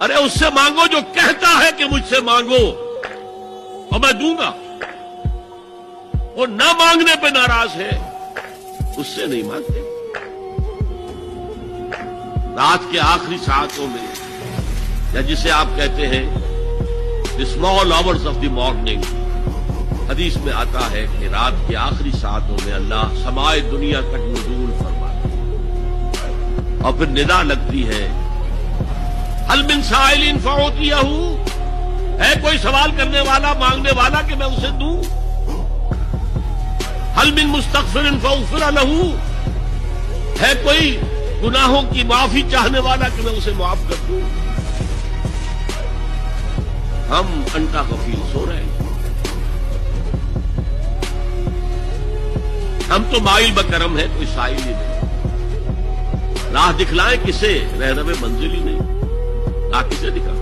ارے اس سے مانگو جو کہتا ہے کہ مجھ سے مانگو اور میں دوں گا. وہ نہ مانگنے پہ ناراض ہے اس سے نہیں مانگتے. رات کے آخری ساعتوں میں یا جسے آپ کہتے ہیں the small hours of the morning, حدیث میں آتا ہے کہ رات کے آخری ساعتوں میں اللہ سمائے دنیا تک نزول فرماتا ہے اور پھر ندا لگتی ہے هل من سائل فأعطيه، ہے کوئی سوال کرنے والا مانگنے والا کہ میں اسے دوں. هل من مستغفر فاغفر له، ہے کوئی گناہوں کی معافی چاہنے والا کہ میں اسے معاف کر دوں. ہم انٹا غفیل سو رہے ہیں. ہم تو مائل بکرم ہے، کوئی سائل ہی نہیں. راہ دکھلائیں کسے، رہنم منزل ہی نہیں. راہ کسے دکھا